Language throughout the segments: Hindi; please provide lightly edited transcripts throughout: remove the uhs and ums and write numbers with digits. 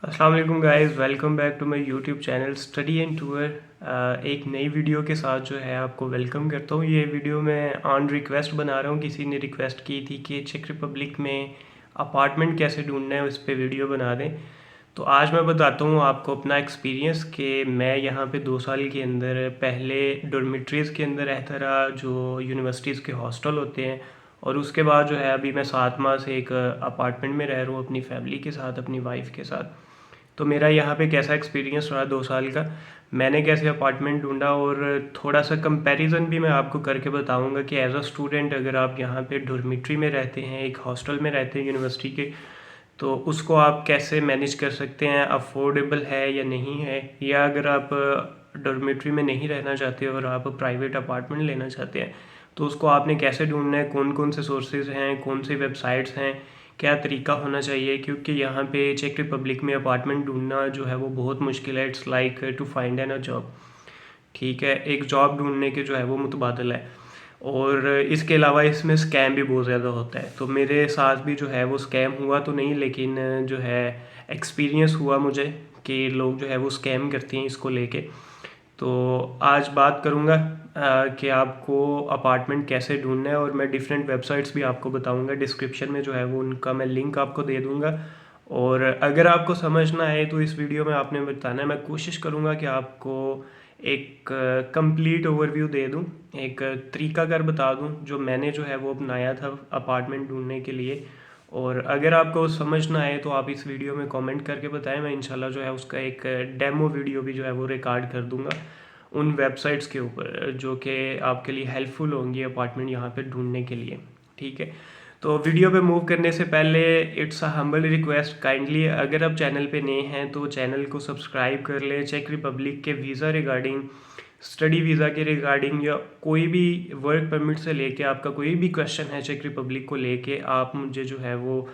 अस्सलाम वालेकुम guys, welcome back to my YouTube channel study and tour. एक नई वीडियो के साथ जो है आपको वेलकम करता हूँ। ये वीडियो मैं ऑन रिक्वेस्ट बना रहा हूँ। किसी ने रिक्वेस्ट की थी कि चेक रिपब्लिक में अपार्टमेंट कैसे ढूंढना है, उस पर वीडियो बना दें। तो आज मैं बताता हूँ आपको अपना एक्सपीरियंस कि मैं यहाँ पे 2 साल के अंदर पहले डॉर्मेट्रीज़ के अंदर रहता रहा, जो यूनिवर्सिटीज़ के हॉस्टल होते हैं, और उसके बाद जो है अभी मैं 7 माह से एक अपार्टमेंट में रह रहा हूँ अपनी फैमिली के साथ, अपनी वाइफ के साथ। तो मेरा यहाँ पे कैसा एक्सपीरियंस रहा 2 साल का, मैंने कैसे अपार्टमेंट ढूंढा, और थोड़ा सा कंपैरिजन भी मैं आपको करके बताऊंगा कि एज अ स्टूडेंट अगर आप यहाँ पे डॉर्मेट्री में रहते हैं, एक हॉस्टल में रहते हैं यूनिवर्सिटी के, तो उसको आप कैसे मैनेज कर सकते हैं, अफोर्डेबल है या नहीं है। या अगर आप डॉर्मेट्री में नहीं रहना चाहते और आप प्राइवेट अपार्टमेंट लेना चाहते हैं, तो उसको आपने कैसे ढूंढना है, कौन कौन से सोर्सेज हैं, कौन सी वेबसाइट्स हैं, क्या तरीका होना चाहिए। क्योंकि यहाँ पे चेक रिपब्लिक में अपार्टमेंट ढूंढना जो है वो बहुत मुश्किल है। It's like to find an a job. ठीक है, एक जॉब ढूंढने के जो है वो मुतबादल है। और इसके अलावा इसमें स्कैम भी बहुत ज़्यादा होता है। तो मेरे साथ भी जो है वो स्कैम हुआ तो नहीं, लेकिन जो है एक्सपीरियंस हुआ मुझे कि लोग जो है वो स्कैम करते हैं इसको लेके। तो आज बात करूँगा कि आपको अपार्टमेंट कैसे ढूंढना है, और मैं डिफरेंट वेबसाइट्स भी आपको बताऊँगा। डिस्क्रिप्शन में जो है वो उनका मैं लिंक आपको दे दूँगा। और अगर आपको समझ ना आए तो इस वीडियो में आपने बताना है। मैं कोशिश करूँगा कि आपको एक कंप्लीट ओवरव्यू दे दूँ, एक तरीकाकार बता दूँ जो मैंने जो है वो अपनाया था अपार्टमेंट ढूंढने के लिए। और अगर आपको समझ ना आए तो आप इस वीडियो में कमेंट करके बताएं। मैं इंशाल्लाह जो है उसका एक डेमो वीडियो भी जो है वो रिकॉर्ड कर दूंगा उन वेबसाइट्स के ऊपर, जो कि आपके लिए हेल्पफुल होंगी अपार्टमेंट यहाँ पे ढूंढने के लिए। ठीक है, तो वीडियो पे मूव करने से पहले it's a humble request, kindly अगर आप चैनल पे नए हैं तो चैनल को सब्सक्राइब कर लें। चेक रिपब्लिक के वीज़ा रिगार्डिंग, स्टडी वीज़ा के रिगार्डिंग, या कोई भी वर्क परमिट से लेके आपका कोई भी क्वेश्चन है चेक रिपब्लिक को लेके, आप मुझे जो है वो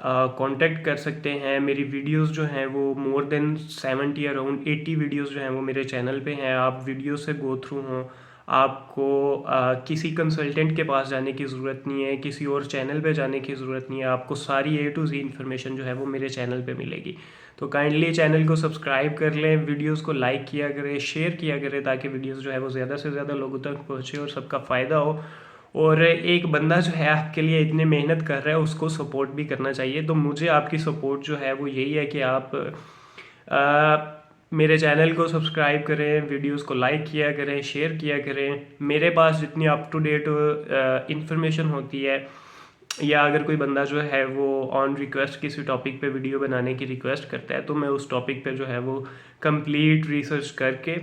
कांटेक्ट कर सकते हैं। मेरी वीडियोस जो हैं वो मोर देन 70 अराउंड 80 वीडियोस जो हैं वो मेरे चैनल पे हैं। आप वीडियो से गो थ्रू हों, आपको किसी कंसल्टेंट के पास जाने की ज़रूरत नहीं है, किसी और चैनल पे जाने की ज़रूरत नहीं है। आपको सारी A to Z इन्फॉर्मेशन जो है वो मेरे चैनल पे मिलेगी। तो काइंडली चैनल को सब्सक्राइब कर लें, वीडियोस को लाइक किया करें, शेयर किया करें, ताकि वीडियोस जो है वो ज़्यादा से ज़्यादा लोगों तक पहुँचे और सबका फ़ायदा हो। और एक बंदा जो है आपके लिए इतने मेहनत कर रहा है, उसको सपोर्ट भी करना चाहिए। तो मुझे आपकी सपोर्ट जो है वो यही है कि आप मेरे चैनल को सब्सक्राइब करें, वीडियोस को लाइक किया करें, शेयर किया करें। मेरे पास जितनी अप टू डेट इंफॉर्मेशन होती है, या अगर कोई बंदा जो है वो ऑन रिक्वेस्ट किसी टॉपिक पे वीडियो बनाने की रिक्वेस्ट करता है, तो मैं उस टॉपिक पे जो है वो कंप्लीट रिसर्च करके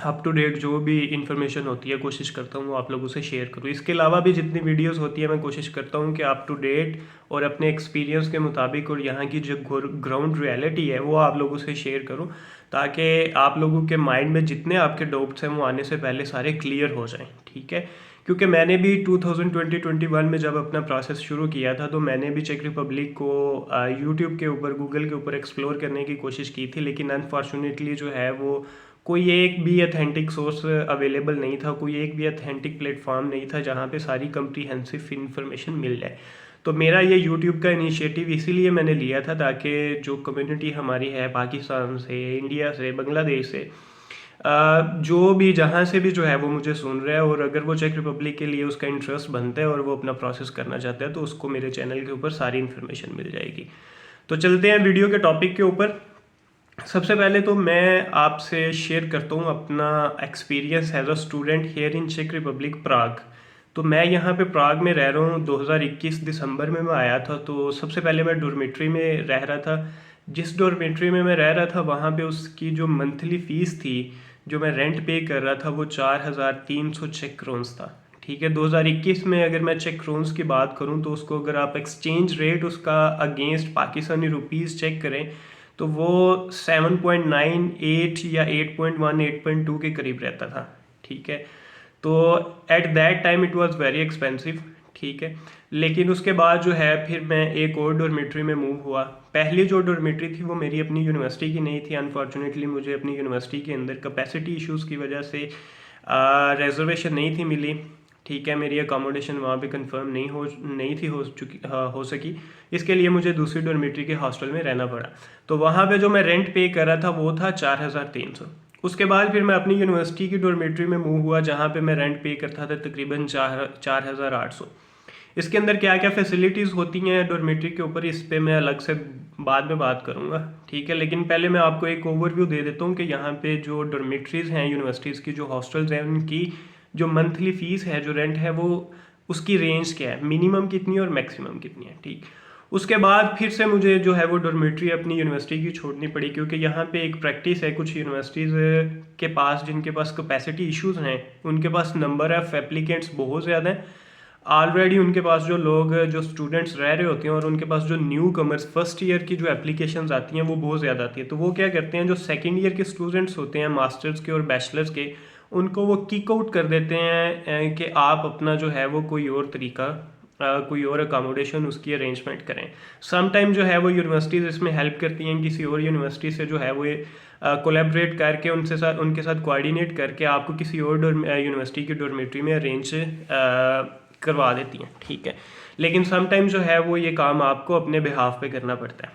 अप टू डेट जो भी इंफॉर्मेशन होती है कोशिश करता हूँ वो आप लोगों से शेयर करूँ। इसके अलावा भी जितनी वीडियोस होती है मैं कोशिश करता हूँ कि अप टू डेट और अपने एक्सपीरियंस के मुताबिक और यहाँ की जो ग्राउंड रियलिटी है वो आप लोगों से शेयर करूँ, ताकि आप लोगों के माइंड में जितने आपके डाउट्स हैं वो आने से पहले सारे क्लियर हो जाएं। ठीक है, क्योंकि मैंने भी 2020-21 में जब अपना प्रोसेस शुरू किया था, तो मैंने भी चेक रिपब्लिक को यूट्यूब के ऊपर, गूगल के ऊपर एक्सप्लोर करने की कोशिश की थी, लेकिन अनफॉर्चुनेटली जो है वो कोई एक भी अथेंटिक सोर्स अवेलेबल नहीं था, कोई एक भी अथेंटिक प्लेटफॉर्म नहीं था जहाँ पे सारी कम्प्रीहेंसिव इंफॉर्मेशन मिल जाए। तो मेरा ये यूट्यूब का इनिशिएटिव इसीलिए मैंने लिया था, ताकि जो कम्युनिटी हमारी है पाकिस्तान से, इंडिया से, बांग्लादेश से, जो भी जहाँ से भी जो है वो मुझे सुन रहा है, और अगर वो चेक रिपब्लिक के लिए उसका इंटरेस्ट बनता है और वो अपना प्रोसेस करना चाहता है, तो उसको मेरे चैनल के ऊपर सारी इन्फॉर्मेशन मिल जाएगी। तो चलते हैं वीडियो के टॉपिक के ऊपर। सबसे पहले तो मैं आपसे शेयर करता हूँ अपना experience as a student here in चेक रिपब्लिक प्राग। तो मैं यहाँ पे प्राग में रह रहा हूँ। 2021 दिसंबर में मैं आया था। तो सबसे पहले मैं डॉर्मेट्री में रह रहा था। जिस डॉर्मेट्री में मैं रह रहा था वहाँ पे उसकी जो मंथली फ़ीस थी, जो मैं रेंट पे कर रहा था, वो 4,300 चेक क्रोन्स था। ठीक है, 2021 में अगर मैं चेक क्रोन्स की बात करूँ तो उसको अगर आप एक्सचेंज रेट उसका अगेंस्ट पाकिस्तानी रुपीज़ चेक करें तो वो 7.98 या 8.1 8.2 के करीब रहता था। ठीक है, तो at that time it was very expensive. ठीक है, लेकिन उसके बाद जो है फिर मैं एक और डॉर्मेट्री में मूव हुआ। पहली जो डॉर्मेट्री थी वो मेरी अपनी यूनिवर्सिटी की नहीं थी। अनफॉर्चुनेटली मुझे अपनी यूनिवर्सिटी के अंदर कैपेसिटी इश्यूज़ की वजह से रिजर्वेशन नहीं थी मिली। ठीक है, मेरी अकोमोडेशन वहाँ पे कंफर्म नहीं थी हो सकी। इसके लिए मुझे दूसरी डॉर्मेट्री के हॉस्टल में रहना पड़ा। तो वहाँ पे जो मैं रेंट पे कर रहा था वो था 4,300। उसके बाद फिर मैं अपनी यूनिवर्सिटी की डॉर्मेट्री में मूव हुआ, जहाँ पे मैं रेंट पे करता था तकरीबन 4,800। इसके अंदर क्या क्या फैसिलिटीज़ होती हैं डॉर्मेट्री के ऊपर, इस पे मैं अलग से बाद में बात करूँगा, ठीक है। लेकिन पहले मैं आपको एक ओवरव्यू दे देता हूँ कि यहाँ पे जो डॉर्मेट्रीज़ हैं यूनिवर्सिटीज़ की, जो हॉस्टल्स हैं, उनकी जो मंथली फ़ीस है, जो रेंट है, वो उसकी रेंज क्या है, मिनिमम कितनी है और मैक्सिमम कितनी है, ठीक। उसके बाद फिर से मुझे जो है वो डॉर्मेट्री अपनी यूनिवर्सिटी की छोड़नी पड़ी, क्योंकि यहाँ पे एक प्रैक्टिस है कुछ यूनिवर्सिटीज़ के पास, जिनके पास कैपेसिटी इश्यूज़ हैं, उनके पास नंबर ऑफ़ एप्लीकेंट्स बहुत ज़्यादा हैं ऑलरेडी। उनके पास जो लोग, जो स्टूडेंट्स रह रहे होते हैं, और उनके पास जो न्यू कमर्स फर्स्ट ईयर की जो एप्लीकेशंस आती हैं वो बहुत ज़्यादा आती है। तो वो क्या करते हैं, जो सेकंड ईयर के स्टूडेंट्स होते हैं मास्टर्स के और बैचलर्स के, उनको वो किक आउट कर देते हैं कि आप अपना जो है वो कोई और तरीका, कोई और अकोमोडेशन उसकी अरेंजमेंट करें। सम टाइम जो है वो यूनिवर्सिटीज़ इसमें हेल्प करती हैं, किसी और यूनिवर्सिटी से जो है वो कोलैबोरेट करके उनके साथ कोऑर्डिनेट करके आपको किसी और यूनिवर्सिटी की डॉर्मेट्री में अरेंज करवा देती हैं, ठीक है। लेकिन सम टाइम जो है वो ये काम आपको अपने बिहाफ पे करना पड़ता है।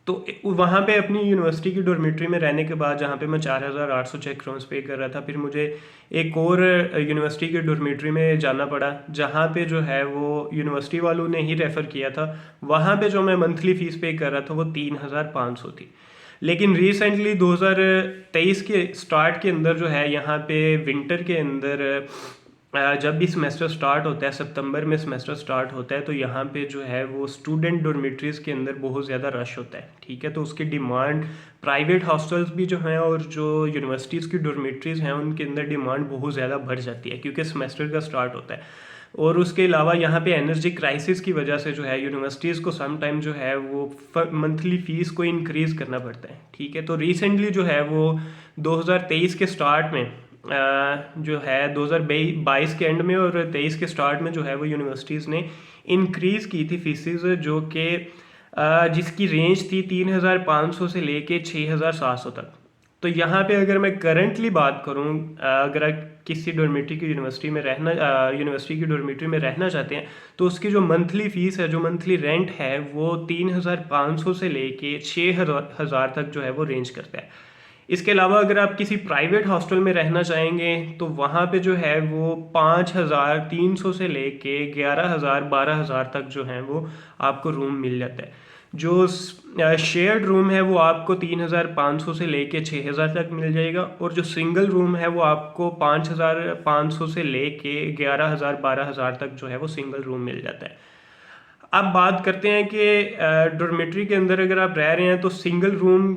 तो वहाँ पे अपनी यूनिवर्सिटी की डॉर्मेट्री में रहने के बाद, जहाँ पे मैं 4,800 चेक क्राउंस पे कर रहा था, फिर मुझे एक और यूनिवर्सिटी की डॉर्मेट्री में जाना पड़ा, जहाँ पे जो है वो यूनिवर्सिटी वालों ने ही रेफ़र किया था। वहाँ पे जो मैं मंथली फ़ीस पे कर रहा था वो 3,500 थी। लेकिन रिसेंटली 2023 के स्टार्ट के अंदर जो है, यहाँ पे विंटर के अंदर जब भी सेमेस्टर स्टार्ट होता है, सितंबर में सेमेस्टर स्टार्ट होता है, तो यहाँ पे जो है वो स्टूडेंट डॉर्मेट्रीज़ के अंदर बहुत ज़्यादा रश होता है, ठीक है। तो उसकी डिमांड, प्राइवेट हॉस्टल्स भी जो हैं और जो यूनिवर्सिटीज़ की डॉर्मेट्रीज़ हैं, उनके अंदर डिमांड बहुत ज़्यादा बढ़ जाती है, क्योंकि सेमेस्टर का स्टार्ट होता है। और उसके अलावा यहाँ पे एनर्जी क्राइसिस की वजह से जो है यूनिवर्सिटीज़ को सम टाइम जो है वो मंथली फ़ीस को इंक्रीज़ करना पड़ता है, ठीक है। तो रिसेंटली जो है वो 2023 के स्टार्ट में जो है 2022 के एंड में और 23 के स्टार्ट में जो है वो यूनिवर्सिटीज़ ने इंक्रीज़ की थी फीसिस, जो कि जिसकी रेंज थी 3,500 से लेके 6,700 तक। तो यहाँ पे अगर मैं करंटली बात करूँ, अगर आप किसी डॉर्मेट्री की यूनिवर्सिटी की डॉर्मेट्री में रहना चाहते हैं, तो उसकी जो मंथली फ़ीस है, जो मंथली रेंट है, वो 3,500 से लेके 6,000 तक जो है वो रेंज करता है। इसके अलावा अगर आप किसी प्राइवेट हॉस्टल में रहना चाहेंगे, तो वहाँ पे जो है वो 5,300 से लेके 11,000 12,000 तक जो है वो आपको रूम मिल जाता है। जो शेयर्ड रूम है वो आपको 3,500 से लेके 6,000 तक मिल जाएगा, और जो सिंगल रूम है वो आपको 5,500 से लेके 11,000 12,000 तक जो है वो सिंगल रूम मिल जाता है। अब बात करते हैं कि डॉर्मेट्री के अंदर अगर आप रह रहे हैं, तो सिंगल रूम,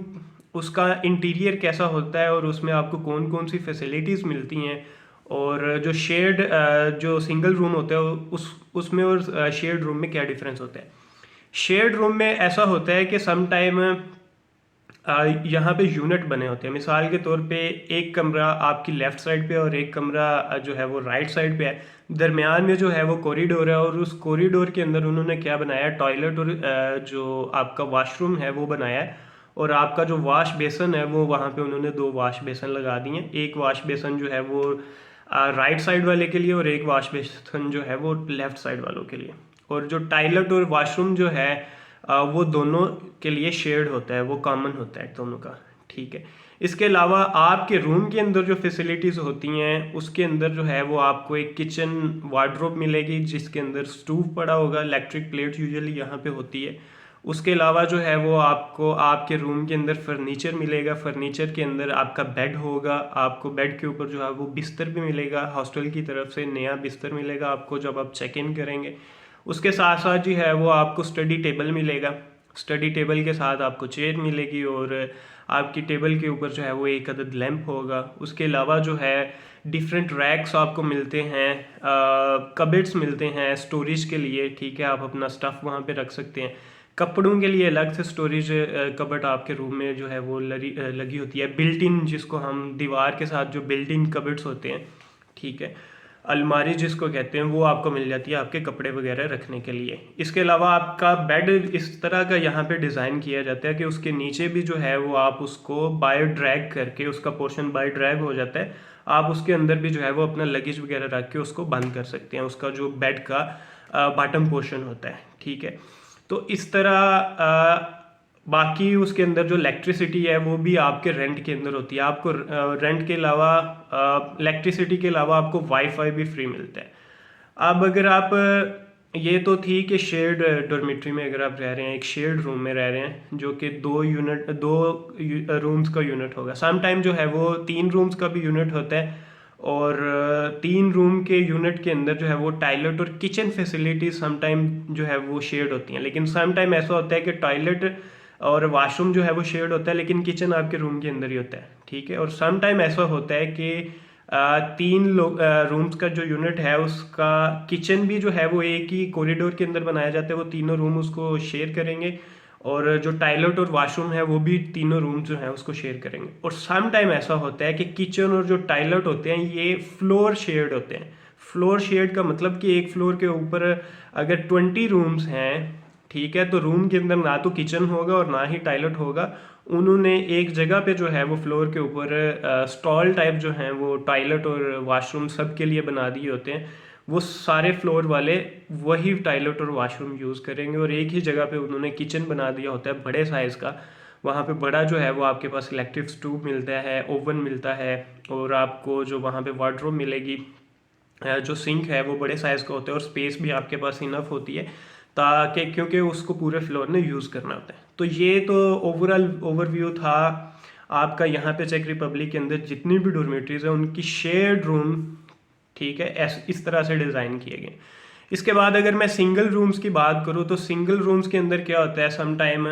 उसका इंटीरियर कैसा होता है और उसमें आपको कौन कौन सी फैसिलिटीज़ मिलती हैं, और जो शेयर्ड जो सिंगल रूम होता है उसमें और शेयर्ड रूम में क्या डिफरेंस होता है। शेयर्ड रूम में ऐसा होता है कि सम टाइम यहाँ पे यूनिट बने होते हैं। मिसाल के तौर पे एक कमरा आपकी लेफ़्ट साइड पे और एक कमरा जो है वो राइट साइड पे है। दरमियान में जो है वो कॉरिडोर है, और उस कॉरिडोर के अंदर उन्होंने क्या बनाया, टॉयलेट और जो आपका वॉशरूम है वो बनाया है, और आपका जो वॉश बेसन है वो वहाँ पे उन्होंने 2 वॉश बेसन लगा दिए हैं। एक वॉश बेसन जो है वो राइट साइड वाले के लिए, और एक वॉश बेसन जो है वो लेफ़्ट साइड वालों के लिए। और जो टॉयलेट और वॉशरूम जो है वो दोनों के लिए शेयर्ड होता है, वो कॉमन होता है दोनों का, ठीक है। इसके अलावा आपके रूम के अंदर जो फैसिलिटीज़ होती हैं, उसके अंदर जो है वो आपको एक किचन वार्डरोब मिलेगी, जिसके अंदर स्टोव पड़ा होगा, इलेक्ट्रिक प्लेट यूजुअली यहाँ पे होती है। उसके अलावा जो है वो आपको आपके रूम के अंदर फर्नीचर मिलेगा, फर्नीचर के अंदर आपका बेड होगा, आपको बेड के ऊपर जो है वो बिस्तर भी मिलेगा, हॉस्टल की तरफ से नया बिस्तर मिलेगा आपको जब आप चेक इन करेंगे। उसके साथ साथ जी है वो आपको स्टडी टेबल मिलेगा, स्टडी टेबल के साथ आपको चेयर मिलेगी, और आपकी टेबल के ऊपर जो है वो एक अदद लैंप होगा। उसके अलावा जो है डिफरेंट रैक्स आपको मिलते हैं, कबर्ड्स मिलते हैं स्टोरेज के लिए, ठीक है। आप अपना स्टफ़ वहाँ पे रख सकते हैं। कपड़ों के लिए अलग से स्टोरेज कबर्ड आपके रूम में जो है वो लगी होती है, बिल्ट इन, जिसको हम दीवार के साथ जो बिल्ट इन कबर्ड्स होते हैं, ठीक है, अलमारी जिसको कहते हैं, वो आपको मिल जाती है आपके कपड़े वगैरह रखने के लिए। इसके अलावा आपका बेड इस तरह का यहाँ पे डिज़ाइन किया जाता है कि उसके नीचे भी जो है वो आप उसको बाय ड्रैग करके, उसका पोर्शन बाय ड्रैग हो जाता है, आप उसके अंदर भी जो है वो अपना लगेज वगैरह रख के उसको बंद कर सकते हैं, उसका जो बेड का बॉटम पोर्शन होता है, ठीक है। तो इस तरह बाकी उसके अंदर जो इलेक्ट्रिसिटी है वो भी आपके रेंट के अंदर होती है। आपको रेंट के अलावा इलेक्ट्रिसिटी के अलावा आपको वाईफाई भी फ्री मिलता है। अब अगर आप ये तो थी कि शेयर्ड डॉर्मेट्री में अगर आप रह रहे हैं, एक शेयर्ड रूम में रह रहे हैं जो कि दो रूम्स का यूनिट होगा। सम टाइम जो है वो 3 रूम्स का भी यूनिट होता है, और 3 रूम के यूनिट के अंदर जो है वो टॉयलेट और किचन फैसिलिटीज सम टाइम जो है वो शेयर्ड होती हैं। लेकिन सम टाइम ऐसा होता है कि टॉयलेट और वाशरूम जो है वो शेयर्ड होता है लेकिन किचन आपके रूम के अंदर ही होता है, ठीक है। और सम टाइम ऐसा होता है कि 3 लोग रूम्स का जो यूनिट है उसका किचन भी जो है वो एक ही कॉरिडोर के अंदर बनाया जाता है, वो तीनों रूम उसको शेयर करेंगे, और जो टॉयलेट और वाशरूम है वो भी तीनों रूम जो है उसको शेयर करेंगे। और सम टाइम ऐसा होता है कि किचन और जो टॉयलेट होते हैं ये फ्लोर शेयर्ड होते हैं। फ्लोर शेयर्ड का मतलब कि एक फ्लोर के ऊपर अगर 20 रूम्स हैं, ठीक है, तो रूम के अंदर ना तो किचन होगा और ना ही टॉयलेट होगा। उन्होंने एक जगह पे जो है वो फ्लोर के ऊपर स्टॉल टाइप जो हैं वो टॉयलेट और वॉशरूम सब के लिए बना दिए होते हैं। वो सारे फ्लोर वाले वही टॉयलेट और वॉशरूम यूज़ करेंगे, और एक ही जगह पे उन्होंने किचन बना दिया होता है बड़े साइज़ का। वहाँ पे बड़ा जो है वो आपके पास इलेक्ट्रिक स्टोव मिलता है, ओवन मिलता है, और आपको जो वहाँ पे वार्डरोब मिलेगी, जो सिंक है वो बड़े साइज़ का होता है, और स्पेस भी आपके पास इनफ होती है ताकि, क्योंकि उसको पूरे फ्लोर में यूज़ करना होता है। तो ये तो ओवरऑल ओवरव्यू था आपका यहाँ पे चेक रिपब्लिक के अंदर जितनी भी डॉर्मेटरीज हैं उनकी शेयर्ड रूम, ठीक है, इस तरह से डिज़ाइन किए गए। इसके बाद अगर मैं सिंगल रूम्स की बात करूँ तो सिंगल रूम्स के अंदर क्या होता है, सम टाइम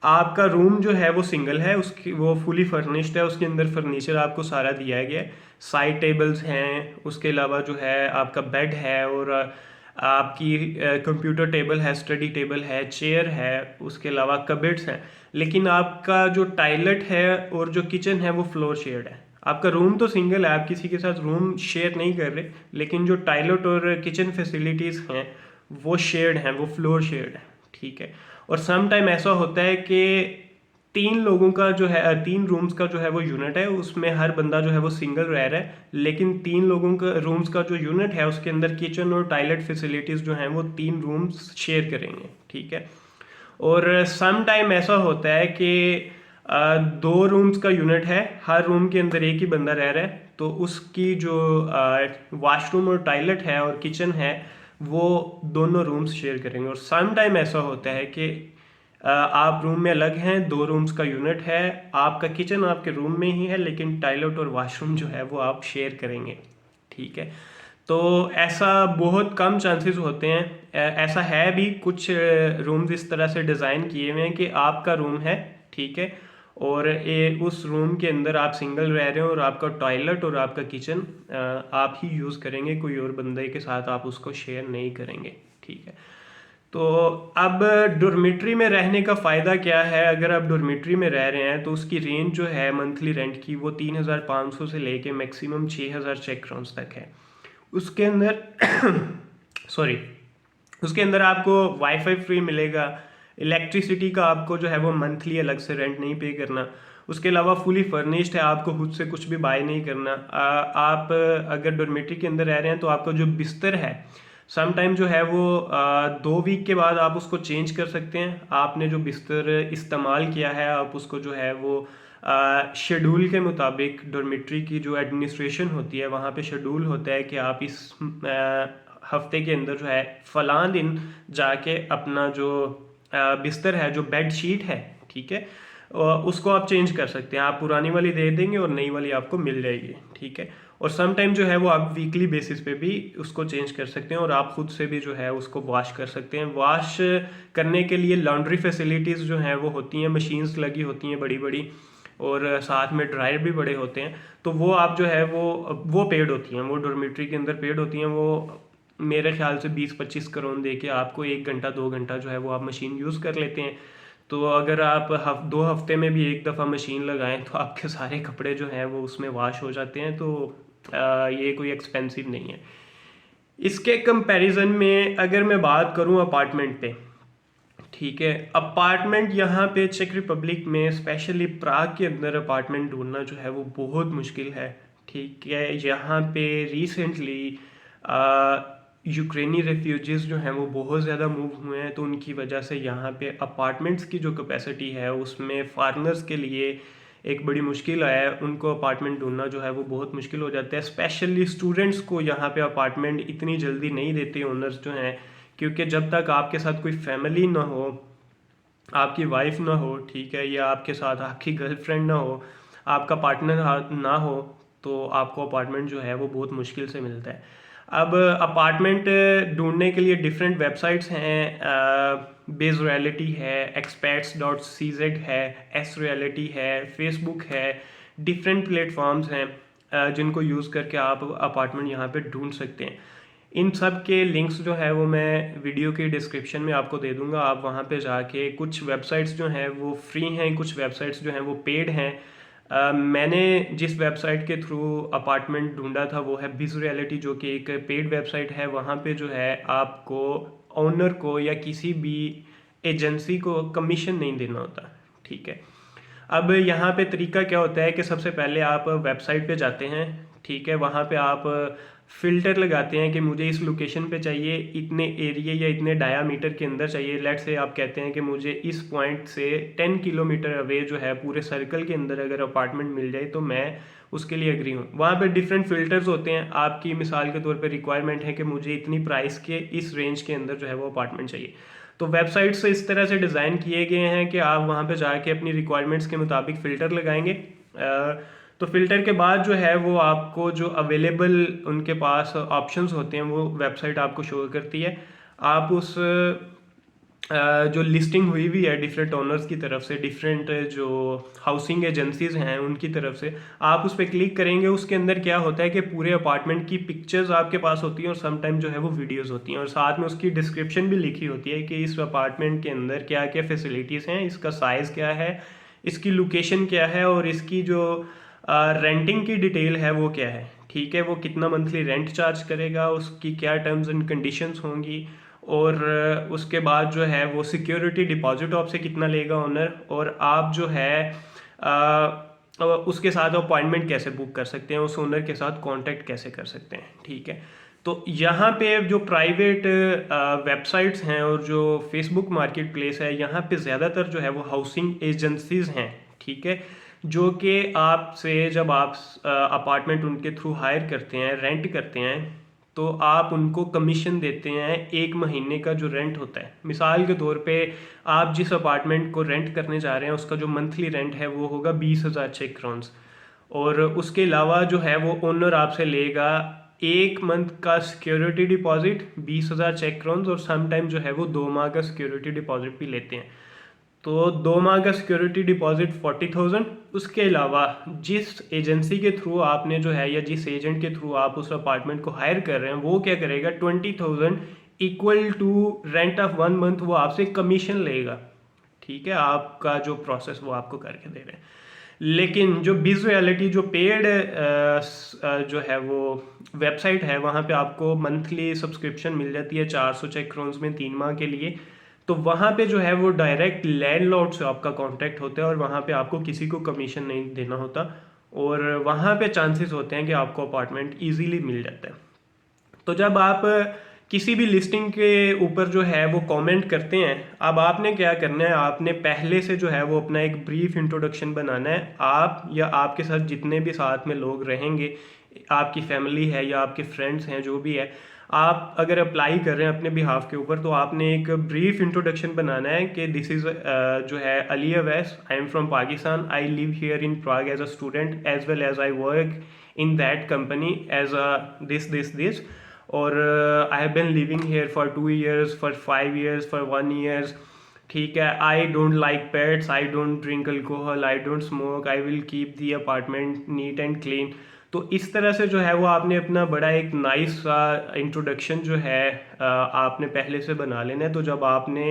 आपका रूम जो है वो सिंगल है, उसकी वो फुली फर्निश्ड है, उसके अंदर फर्नीचर आपको सारा दिया गया है, साइड टेबल्स हैं, उसके अलावा जो है आपका बेड है, और आपकी कंप्यूटर टेबल है, स्टडी टेबल है, चेयर है, उसके अलावा कबर्ड्स हैं। लेकिन आपका जो टॉयलेट है और जो किचन है वो फ्लोर शेयर्ड है। आपका रूम तो सिंगल है, आप किसी के साथ रूम शेयर नहीं कर रहे, लेकिन जो टॉयलेट और किचन फैसिलिटीज़ हैं वो शेयर्ड हैं, वो फ्लोर शेयर्ड है, ठीक है। और सम टाइम ऐसा होता है कि 3 लोगों का जो है 3 रूम्स का जो है वो यूनिट है, उसमें हर बंदा जो है वो सिंगल रह रहा है, लेकिन 3 लोगों का रूम्स का जो यूनिट है उसके अंदर किचन और टॉयलेट फैसिलिटीज़ जो हैं वो 3 रूम्स शेयर करेंगे, ठीक है। और सम टाइम ऐसा होता है कि 2 रूम्स का यूनिट है, हर रूम के अंदर एक ही बंदा रह रहा है, तो उसकी जो वॉशरूम और टॉयलेट है और किचन है वो दोनों रूम्स शेयर करेंगे। और सम टाइम ऐसा होता है कि आप रूम में अलग हैं, 2 रूम्स का यूनिट है, आपका किचन आपके रूम में ही है लेकिन टॉयलेट और वॉशरूम जो है वो आप शेयर करेंगे, ठीक है। तो ऐसा बहुत कम चांसेस होते हैं, ऐसा है भी कुछ रूम्स इस तरह से डिज़ाइन किए हुए हैं कि आपका रूम है, ठीक है, और उस रूम के अंदर आप सिंगल रह रहे हो और आपका टॉयलेट और आपका किचन आप ही यूज़ करेंगे, कोई और बंदे के साथ आप उसको शेयर नहीं करेंगे, ठीक है। तो अब डॉर्मेट्री में रहने का फ़ायदा क्या है, अगर आप डॉर्मेट्री में रह रहे हैं तो उसकी रेंज जो है मंथली रेंट की वो 3,500 से लेके मैक्सिमम 6,000 चेक क्राउन्स तक है। उसके अंदर सॉरी, उसके अंदर आपको वाईफाई फ्री मिलेगा, इलेक्ट्रिसिटी का आपको जो है वो मंथली अलग से रेंट नहीं पे करना, उसके अलावा फुली फर्निश्ड है, आपको खुद से कुछ भी बाय नहीं करना। आप अगर डॉर्मेट्री के अंदर रह रहे हैं तो आपका जो बिस्तर है सम टाइम जो है वो 2 वीक के बाद आप उसको चेंज कर सकते हैं। आपने जो बिस्तर इस्तेमाल किया है आप उसको जो है वो शेड्यूल के मुताबिक, डॉर्मेट्री की जो एडमिनिस्ट्रेशन होती है वहाँ पे शेड्यूल होता है कि आप इस हफ्ते के अंदर जो है फ़लाँ दिन जाके अपना जो बिस्तर है, जो बेड शीट है, ठीक है, उसको आप चेंज कर सकते हैं। आप पुरानी वाली दे देंगे और नई वाली आपको मिल जाएगी, ठीक है। और सम टाइम जो है वो आप वीकली बेसिस पे भी उसको चेंज कर सकते हैं, और आप खुद से भी जो है उसको वॉश कर सकते हैं। वॉश करने के लिए लॉन्ड्री फैसिलिटीज़ जो हैं वो होती हैं, मशीन्स लगी होती हैं बड़ी बड़ी, और साथ में ड्रायर भी बड़े होते हैं, तो वो आप जो है वो पेड होती हैं, वो डॉर्मेट्री के अंदर पेड होती हैं। वो मेरे ख्याल से 20-25 करोड़ दे के आपको 1 घंटा 2 घंटा जो है वो आप मशीन यूज़ कर लेते हैं। तो अगर आप 2 हफ्ते में भी एक दफ़ा मशीन लगाएं तो आपके सारे कपड़े जो हैं वो उसमें वॉश हो जाते हैं। तो ये कोई एक्सपेंसिव नहीं है। इसके कंपैरिजन में अगर मैं बात करूं अपार्टमेंट पे, ठीक है। अपार्टमेंट यहाँ पे चेक रिपब्लिक में स्पेशली प्राग के अंदर अपार्टमेंट ढूंढना जो है वो बहुत मुश्किल है। ठीक है, यहाँ पे रिसेंटली यूक्रेनी रेफ्यूजीज जो हैं वो बहुत ज़्यादा मूव हुए हैं, तो उनकी वजह से यहाँ पे अपार्टमेंट्स की जो कैपेसिटी है उसमें फार्नर्स के लिए एक बड़ी मुश्किल है। उनको अपार्टमेंट ढूंढना जो है वो बहुत मुश्किल हो जाता है। स्पेशली स्टूडेंट्स को यहाँ पे अपार्टमेंट इतनी जल्दी नहीं देते ओनर्स जो हैं, क्योंकि जब तक आपके साथ कोई फैमिली ना हो, आपकी वाइफ ना हो, ठीक है, या आपके साथ आपकी गर्लफ्रेंड ना हो, आपका पार्टनर ना हो, तो आपको अपार्टमेंट जो है वो बहुत मुश्किल से मिलता है। अब अपार्टमेंट ढूंढने के लिए डिफरेंट वेबसाइट्स हैं। बेज रियलिटी है, expats.cz है, एस रियलिटी है, फेसबुक है, डिफरेंट प्लेटफॉर्म्स हैं जिनको यूज़ करके आप अपार्टमेंट यहाँ पे ढूंढ सकते हैं। इन सब के लिंक्स जो है वो मैं वीडियो के डिस्क्रिप्शन में आपको दे दूंगा। आप वहाँ पे जाके, कुछ वेबसाइट्स जो हैं वो फ्री हैं, कुछ वेबसाइट्स जो हैं वो पेड हैं। मैंने जिस वेबसाइट के थ्रू अपार्टमेंट ढूंढा था वो है बिज रियलिटी, जो कि एक पेड वेबसाइट है। वहाँ पे जो है आपको ओनर को या किसी भी एजेंसी को कमीशन नहीं देना होता। ठीक है। अब यहाँ पे तरीका क्या होता है कि सबसे पहले आप वेबसाइट पे जाते हैं, ठीक है, वहाँ पे आप फ़िल्टर लगाते हैं कि मुझे इस लोकेशन पे चाहिए, इतने एरिया या इतने डायामीटर के अंदर चाहिए। लेट से आप कहते हैं कि मुझे इस पॉइंट से 10 किलोमीटर अवे जो है पूरे सर्कल के अंदर अगर अपार्टमेंट मिल जाए तो मैं उसके लिए एग्री हूँ। वहाँ पे डिफरेंट फ़िल्टर्स होते हैं। आपकी मिसाल के तौर पे रिक्वायरमेंट है कि मुझे इतनी प्राइस के इस रेंज के अंदर जो है वो अपार्टमेंट चाहिए, तो वेबसाइट्स इस तरह से डिज़ाइन किए गए हैं कि आप वहाँ पे जाके अपनी रिक्वायरमेंट्स के मुताबिक फ़िल्टर लगाएंगे। तो फ़िल्टर के बाद जो है वो आपको जो अवेलेबल उनके पास ऑप्शंस होते हैं वो वेबसाइट आपको शो करती है। आप उस जो लिस्टिंग हुई हुई है डिफरेंट ओनर्स की तरफ से, डिफरेंट जो हाउसिंग एजेंसीज हैं उनकी तरफ से, आप उस पर क्लिक करेंगे। उसके अंदर क्या होता है कि पूरे अपार्टमेंट की पिक्चर्स आपके पास होती हैं और समटाइम जो है वो वीडियोस होती हैं, और साथ में उसकी डिस्क्रिप्शन भी लिखी होती है कि इस अपार्टमेंट के अंदर क्या क्या फैसिलिटीज़ हैं, इसका साइज़ क्या है, इसकी लोकेशन क्या है, और इसकी जो रेंटिंग की डिटेल है वो क्या है। ठीक है, वो कितना मंथली रेंट चार्ज करेगा, उसकी क्या टर्म्स एंड कंडीशंस होंगी, और उसके बाद जो है वो सिक्योरिटी डिपॉजिट आपसे कितना लेगा ओनर, और आप जो है उसके साथ अपॉइंटमेंट कैसे बुक कर सकते हैं, उस ओनर के साथ कांटेक्ट कैसे कर सकते हैं। ठीक है, तो यहाँ पे जो प्राइवेट वेबसाइट्स हैं और जो फेसबुक मार्केट प्लेस है, यहाँ पे ज़्यादातर जो है वो हाउसिंग एजेंसीज हैं। ठीक है, जो कि आपसे जब आप अपार्टमेंट उनके थ्रू हायर करते हैं, रेंट करते हैं, तो आप उनको कमीशन देते हैं एक महीने का जो रेंट होता है। मिसाल के तौर पे आप जिस अपार्टमेंट को रेंट करने जा रहे हैं उसका जो मंथली रेंट है वो होगा 20,000 चेक क्रोन्स, और उसके अलावा जो है वो ओनर आपसे लेगा एक मंथ का सिक्योरिटी डिपॉजिट 20,000 चेक क्रोन्स, और समटाइम जो है वो 2 माह का सिक्योरिटी डिपॉजिट भी लेते हैं। तो 2 माह का सिक्योरिटी डिपॉजिट 40,000। उसके अलावा जिस एजेंसी के थ्रू आपने जो है, या जिस एजेंट के थ्रू आप उस अपार्टमेंट को हायर कर रहे हैं, वो क्या करेगा, 20,000 equal to rent of 1 month वो आपसे कमीशन लेगा। ठीक है, आपका जो प्रोसेस वो आपको करके दे रहे हैं। लेकिन जो बिज रियलिटी जो पेड जो है वो वेबसाइट है, वहाँ पे आपको मंथली सब्सक्रिप्शन मिल जाती है 400 चेक क्रोन्स में 3 माह के लिए। तो वहाँ पे जो है वो डायरेक्ट लैंडलॉर्ड से आपका कांटेक्ट होता है, और वहाँ पे आपको किसी को कमीशन नहीं देना होता, और वहाँ पे चांसेस होते हैं कि आपको अपार्टमेंट इजीली मिल जाता है। तो जब आप किसी भी लिस्टिंग के ऊपर जो है वो कमेंट करते हैं, अब आपने क्या करना है, आपने पहले से जो है वो अपना एक ब्रीफ इंट्रोडक्शन बनाना है। आप या आपके साथ जितने भी साथ में लोग रहेंगे, आपकी फैमिली है या आपके फ्रेंड्स हैं, जो भी है, आप अगर अप्लाई कर रहे हैं अपने बिहाफ के ऊपर, तो आपने एक ब्रीफ इंट्रोडक्शन बनाना है कि दिस इज़ जो है Ali Awais, I am from Pakistan, I live here in Prague as a student as well as I work in that company as a this, और I have been living here for 2 years, for 5 years, for 1 year। ठीक है, I don't like pets, I don't drink alcohol, I don't smoke, I will keep the apartment neat and clean. तो इस तरह से जो है वो आपने अपना बड़ा एक नाइस सा इंट्रोडक्शन जो है आपने पहले से बना लेना है। तो जब आपने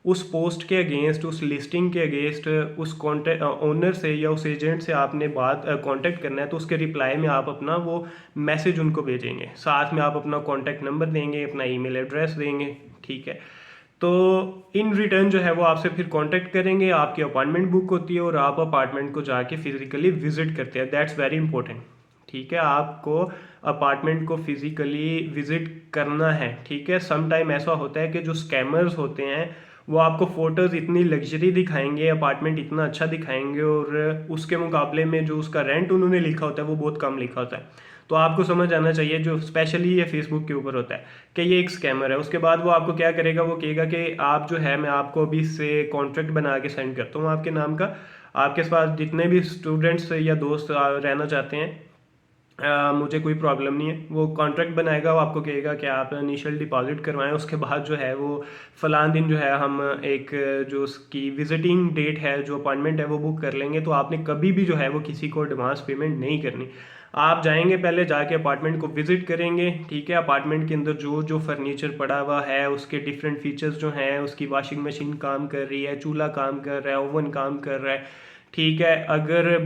उस पोस्ट के अगेंस्ट, उस लिस्टिंग के अगेंस्ट उस कॉन्टेक्ट ओनर से या उस एजेंट से आपने बात कांटेक्ट करना है, तो उसके रिप्लाई में आप अपना वो मैसेज उनको भेजेंगे, साथ में आप अपना कॉन्टैक्ट नंबर देंगे, अपना ईमेल एड्रेस देंगे। ठीक है, तो इन रिटर्न जो है वो आपसे फिर कांटेक्ट करेंगे, आपकी अपॉइंटमेंट बुक होती है और आप अपार्टमेंट को जाके फिजिकली विजिट करते हैं। That's very important. ठीक है, आपको अपार्टमेंट को फिजिकली विजिट करना है। ठीक है, सम टाइम ऐसा होता है कि जो स्कैमर्स होते हैं वो आपको फोटोज इतनी लग्जरी दिखाएंगे, अपार्टमेंट इतना अच्छा दिखाएंगे और उसके मुकाबले में जो उसका रेंट उन्होंने लिखा होता है वो बहुत कम लिखा होता है। तो आपको समझ आना चाहिए, जो स्पेशली ये फेसबुक के ऊपर होता है, कि ये एक स्कैमर है। उसके बाद वो आपको क्या करेगा, वो कहेगा कि आप जो है, मैं आपको अभी से कॉन्ट्रैक्ट बना के सेंड करता हूँ आपके नाम का, आपके पास जितने भी स्टूडेंट्स या दोस्त रहना चाहते हैं, मुझे कोई प्रॉब्लम नहीं है। वो कॉन्ट्रैक्ट बनाएगा, वो आपको कहेगा कि आप इनिशियल डिपॉजिट करवाएं, उसके बाद जो है वो फलान दिन जो है हम एक जो उसकी विजिटिंग डेट है, जो अपॉइंटमेंट है वो बुक कर लेंगे। तो आपने कभी भी जो है वो किसी को एडवांस पेमेंट नहीं करनी। आप जाएंगे, पहले जाके अपार्टमेंट को विजिट करेंगे। ठीक है, अपार्टमेंट के अंदर जो जो फर्नीचर पड़ा हुआ है, उसके डिफरेंट फीचर्स जो हैं, उसकी वॉशिंग मशीन काम कर रही है, चूल्हा काम कर रहा है, ओवन काम कर रहा है। ठीक है, अगर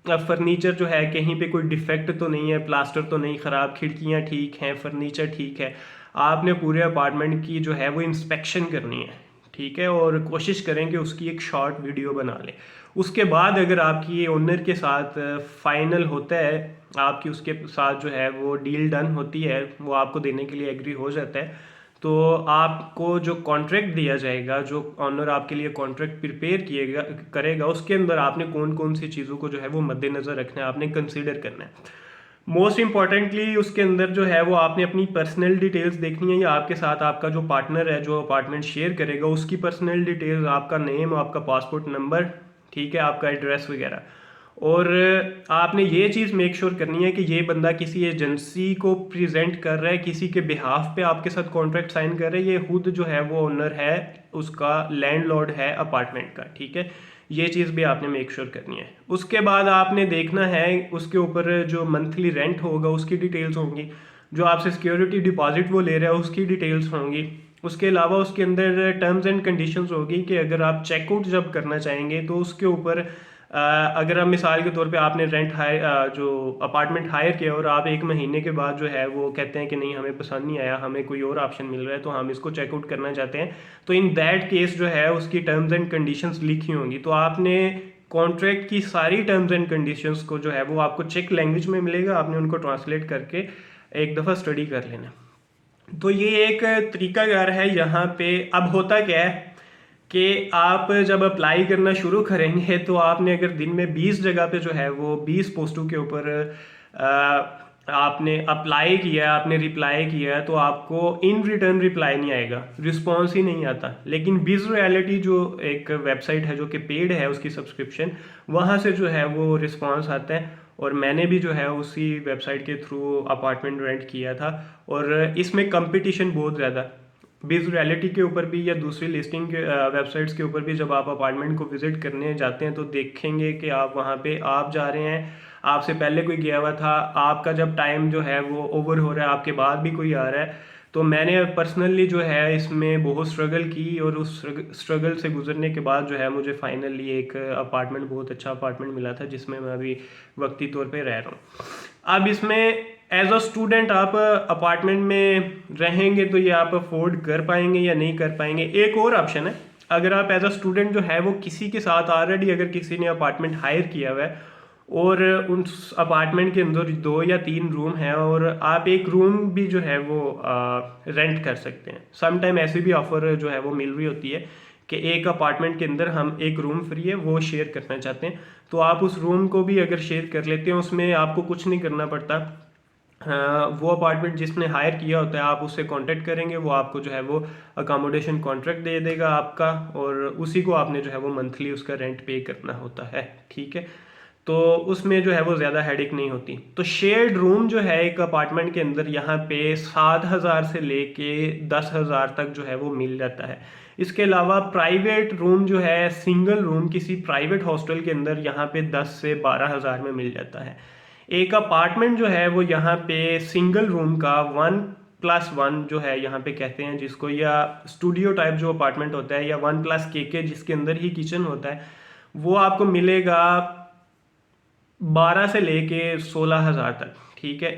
फर्नीचर जो है कहीं पे कोई डिफेक्ट तो नहीं है, प्लास्टर तो नहीं ख़राब, खिड़कियाँ ठीक हैं, फर्नीचर ठीक है, आपने पूरे अपार्टमेंट की जो है वो इंस्पेक्शन करनी है। ठीक है, और कोशिश करें कि उसकी एक शॉर्ट वीडियो बना लें। उसके बाद अगर आपकी ओनर के साथ फाइनल होता है, आपकी उसके साथ जो है वो डील डन होती है, वो आपको देने के लिए एग्री हो जाता है, तो आपको जो कॉन्ट्रैक्ट दिया जाएगा, जो ऑनर आपके लिए कॉन्ट्रैक्ट प्रिपेयर किएगा करेगा, उसके अंदर आपने कौन कौन सी चीज़ों को जो है वो मद्देनज़र रखना है, आपने कंसीडर करना है। मोस्ट इंपॉर्टेंटली उसके अंदर जो है वो आपने अपनी पर्सनल डिटेल्स देखनी है, या आपके साथ आपका जो पार्टनर है जो अपार्टमेंट शेयर करेगा उसकी पर्सनल डिटेल्स, आपका नेम, आपका पासपोर्ट नंबर, ठीक है, आपका एड्रेस वगैरह। और आपने ये चीज़ मेक श्योर करनी है कि ये बंदा किसी एजेंसी को प्रेजेंट कर रहा है, किसी के बिहाफ पे आपके साथ कॉन्ट्रैक्ट साइन कर रहा है, ये खुद जो है वो ओनर है, उसका लैंडलॉर्ड है अपार्टमेंट का। ठीक है, ये चीज़ भी आपने मेक श्योर करनी है। उसके बाद आपने देखना है उसके ऊपर जो मंथली रेंट होगा उसकी डिटेल्स होंगी, जो आपसे सिक्योरिटी डिपॉजिट वो ले रहा है उसकी डिटेल्स होंगी। उसके अलावा उसके अंदर टर्म्स एंड कंडीशंस होगी कि अगर आप चेकआउट जब करना चाहेंगे तो उसके ऊपर अगर आप मिसाल के तौर पे आपने रेंट हायर जो अपार्टमेंट हायर किया और आप 1 महीने के बाद जो है वो कहते हैं कि नहीं हमें पसंद नहीं आया, हमें कोई और ऑप्शन मिल रहा है, तो हम इसको चेकआउट करना चाहते हैं, तो इन दैट केस जो है उसकी टर्म्स एंड कंडीशंस लिखी होंगी। तो आपने कॉन्ट्रैक्ट की सारी टर्म्स एंड कंडीशंस को जो है वो आपको चेक लैंग्वेज में मिलेगा, आपने उनको ट्रांसलेट करके एक दफ़ा स्टडी कर लेना। तो ये एक तरीकाकार है यहाँ पे। अब होता क्या है कि आप जब अप्लाई करना शुरू करेंगे तो आपने अगर दिन में 20 जगह पे जो है वो 20 पोस्टों के ऊपर आपने अप्लाई किया, आपने रिप्लाई किया, तो आपको इन रिटर्न रिप्लाई नहीं आएगा, रिस्पॉन्स ही नहीं आता। लेकिन बिज रियलिटी जो एक वेबसाइट है जो कि पेड है उसकी सब्सक्रिप्शन, वहाँ से जो है वो रिस्पॉन्स आता है। और मैंने भी जो है उसी वेबसाइट के थ्रू अपार्टमेंट रेंट किया था, और इसमें कंपटीशन बहुत ज़्यादा, बिज रियलिटी के ऊपर भी या दूसरी लिस्टिंग वेबसाइट्स के ऊपर भी जब आप अपार्टमेंट को विजिट करने जाते हैं तो देखेंगे कि आप वहाँ पे आप जा रहे हैं, आपसे पहले कोई गया हुआ था, आपका जब टाइम जो है वो ओवर हो रहा है, आपके बाद भी कोई आ रहा है। तो मैंने पर्सनली जो है इसमें बहुत स्ट्रगल की, और उस स्ट्रगल से गुजरने के बाद जो है मुझे फाइनली एक अपार्टमेंट, बहुत अच्छा अपार्टमेंट मिला था जिसमें मैं अभी वक्ती तौर पे रह रहा हूँ। अब इसमें एज अ स्टूडेंट आप अपार्टमेंट में रहेंगे तो ये आप अफोर्ड कर पाएंगे या नहीं कर पाएंगे। एक और ऑप्शन है, अगर आप एज अ स्टूडेंट जो है वो किसी के साथ ऑलरेडी, अगर किसी ने अपार्टमेंट हायर किया हुआ है और उस अपार्टमेंट के अंदर 2 या 3 रूम हैं और आप एक रूम भी जो है वो रेंट कर सकते हैं। सम टाइम ऐसी भी ऑफर जो है वो मिल रही होती है कि एक अपार्टमेंट के अंदर हम एक रूम फ्री है वो शेयर करना चाहते हैं, तो आप उस रूम को भी अगर शेयर कर लेते हैं, उसमें आपको कुछ नहीं करना पड़ता। वो अपार्टमेंट जिसने हायर किया होता है आप उससे कांटेक्ट करेंगे, वो आपको जो है वो अकोमोडेशन कॉन्ट्रैक्ट दे देगा आपका, और उसी को आपने जो है वो मंथली उसका रेंट पे करना होता है। ठीक है, तो उसमें जो है वो ज़्यादा हेडेक नहीं होती। तो शेयर्ड रूम जो है एक अपार्टमेंट के अंदर यहाँ पे 7,000 से लेके 10,000 तक जो है वो मिल जाता है। इसके अलावा प्राइवेट रूम जो है, सिंगल रूम किसी प्राइवेट हॉस्टल के अंदर यहाँ पे 10 से 12,000 में मिल जाता है। एक अपार्टमेंट जो है वो यहाँ पे सिंगल रूम का 1+1 जो है यहाँ पे कहते हैं जिसको, या स्टूडियो टाइप जो अपार्टमेंट होता है, या 1+KK जिसके अंदर ही किचन होता है, वो आपको मिलेगा 12 से लेके 16,000 तक। ठीक है,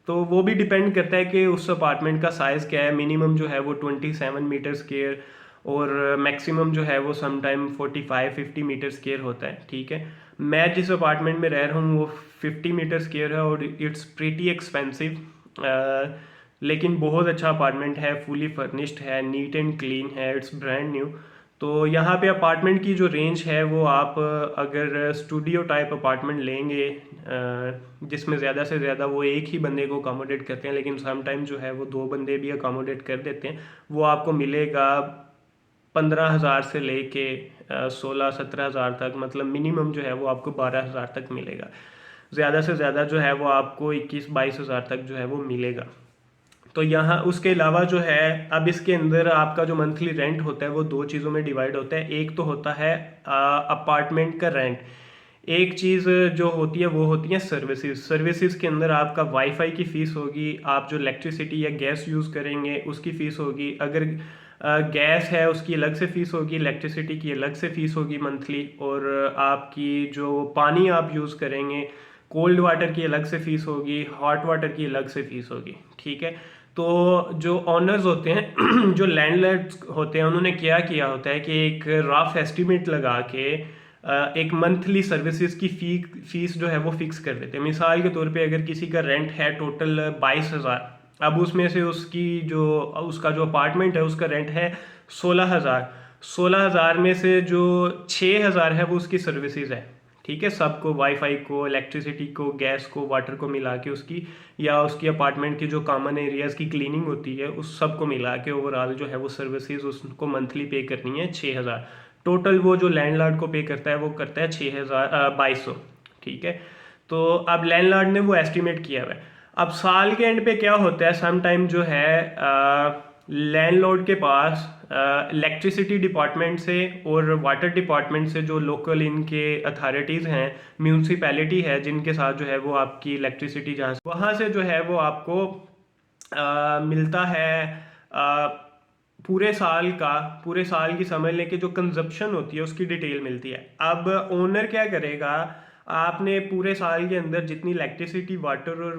तो वो भी डिपेंड करता है कि उस अपार्टमेंट का साइज़ क्या है। मिनिमम जो है वो 27 मीटर स्क्वायर और मैक्सिमम जो है वो सम टाइम 45-50 मीटर स्क्वायर होता है, ठीक है। मैं जिस अपार्टमेंट में रह रहा हूँ वो 50 मीटर स्क्वायर है और इट्स प्रीटी एक्सपेंसिव, लेकिन बहुत अच्छा अपार्टमेंट है, फुली फर्निश्ड है, नीट एंड क्लीन है, इट्स ब्रांड न्यू। तो यहाँ पे अपार्टमेंट की जो रेंज है वो आप अगर स्टूडियो टाइप अपार्टमेंट लेंगे जिसमें ज़्यादा से ज़्यादा वो एक ही बंदे को अकोमोडेट करते हैं, लेकिन सम टाइम जो है वो 2 बंदे भी अकोमोडेट कर देते हैं, वो आपको मिलेगा 15,000 से लेके 16-17 हज़ार तक, मतलब मिनिमम जो है वो आपको 12,000 तक मिलेगा। ज़्यादा से ज़्यादा जो है वो आपको 21-22 हज़ार तक जो है वो मिलेगा। तो यहाँ उसके अलावा जो है अब इसके अंदर आपका जो मंथली रेंट होता है वो 2 चीज़ों में डिवाइड होता है। एक तो होता है अपार्टमेंट का रेंट, एक चीज़ जो होती है वो होती है सर्विसेज। सर्विसेज के अंदर आपका वाईफाई की फ़ीस होगी, आप जो इलेक्ट्रिसिटी या गैस यूज़ करेंगे उसकी फ़ीस होगी, अगर गैस है उसकी अलग से फ़ीस होगी, इलेक्ट्रिसिटी की अलग से फ़ीस होगी मंथली, और आपकी जो पानी आप यूज़ करेंगे कोल्ड वाटर की अलग से फ़ीस होगी, हॉट वाटर की अलग से फ़ीस होगी, ठीक है। तो जो ऑनर्स होते हैं जो लैंडलॉर्ड्स होते हैं उन्होंने क्या किया होता है कि एक रफ एस्टिमेट लगा के एक मंथली सर्विसेज की फीस जो है वो फिक्स कर देते हैं। मिसाल के तौर पे अगर किसी का रेंट है टोटल 22,000, अब उसमें से उसका जो अपार्टमेंट है उसका रेंट है 16,000, 16,000 में से जो 6,000 है वो उसकी सर्विसेज है, ठीक है। सबको वाईफाई को, इलेक्ट्रिसिटी को, गैस को, वाटर को मिला के उसकी, या उसकी अपार्टमेंट की जो कॉमन एरियाज़ की क्लीनिंग होती है उस सब को मिला के ओवरऑल जो है वो सर्विसेज उसको मंथली पे करनी है 6,000। टोटल वो जो लैंडलॉर्ड को पे करता है वो करता है 2200, ठीक है। तो अब लैंडलॉर्ड ने वो एस्टिमेट किया हुआ है। अब साल के एंड पे क्या होता है, सम टाइम जो है लैंडलॉर्ड के पास इलेक्ट्रिसिटी डिपार्टमेंट से और वाटर डिपार्टमेंट से, जो लोकल इनके अथॉरिटीज़ हैं, म्यूनसिपैलिटी है जिनके साथ जो है वो आपकी इलेक्ट्रिसिटी जहाँ से वहाँ से जो है वो आपको मिलता है आ, पूरे साल की समझ लें कि जो कंजप्शन होती है उसकी डिटेल मिलती है। अब ओनर क्या करेगा, आपने पूरे साल के अंदर जितनी इलेक्ट्रिसिटी, वाटर और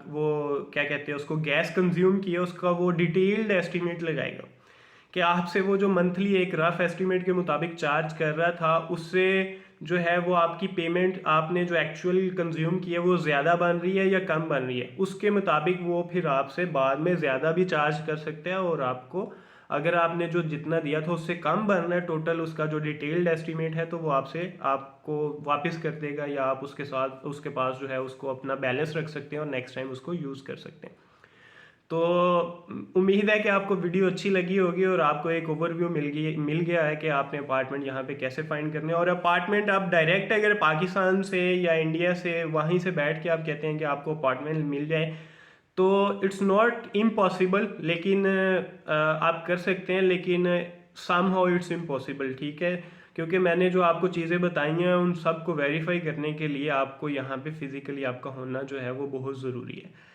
वो क्या कहते हैं उसको, गैस कंज्यूम किया, उसका वो डिटेल्ड एस्टिमेट लगाएगा कि आपसे वो जो मंथली एक रफ एस्टिमेट के मुताबिक चार्ज कर रहा था उससे जो है वो आपकी पेमेंट आपने जो एक्चुअल कंज्यूम किया वो ज़्यादा बन रही है या कम बन रही है, उसके मुताबिक वो फिर आपसे बाद में ज़्यादा भी चार्ज कर सकते हैं, और आपको अगर आपने जो जितना दिया था उससे कम बन रहा है टोटल उसका जो डिटेल्ड एस्टिमेट है तो वो आपको वापस कर देगा, या आप उसके पास जो है उसको अपना बैलेंस रख सकते हैं और नेक्स्ट टाइम उसको यूज़ कर सकते हैं। तो उम्मीद है कि आपको वीडियो अच्छी लगी होगी और आपको एक ओवरव्यू मिल गया है कि आपने अपार्टमेंट यहाँ पे कैसे फाइंड करने हैं। और अपार्टमेंट आप डायरेक्ट अगर पाकिस्तान से या इंडिया से वहीं से बैठ के आप कहते हैं कि आपको अपार्टमेंट मिल जाए तो इट्स नॉट इम्पॉसिबल, लेकिन आप कर सकते हैं, लेकिन सम हाउ इट्स इम्पॉसिबल, ठीक है। क्योंकि मैंने जो आपको चीज़ें बताई हैं उन सब को वेरीफाई करने के लिए आपको यहाँ पे फिजिकली आपका होना जो है वो बहुत ज़रूरी है।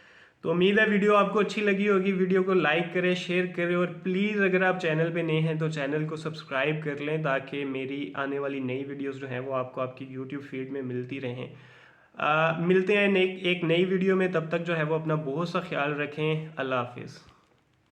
तो उम्मीद है वीडियो आपको अच्छी लगी होगी। वीडियो को लाइक करें, शेयर करें, और प्लीज़ अगर आप चैनल पे नए हैं तो चैनल को सब्सक्राइब कर लें ताकि मेरी आने वाली नई वीडियोस जो हैं वो आपको आपकी यूट्यूब फीड में मिलती रहें। मिलते हैं एक नई वीडियो में, तब तक जो है वो अपना बहुत सा ख्याल रखें। अल्लाह हाफिज़।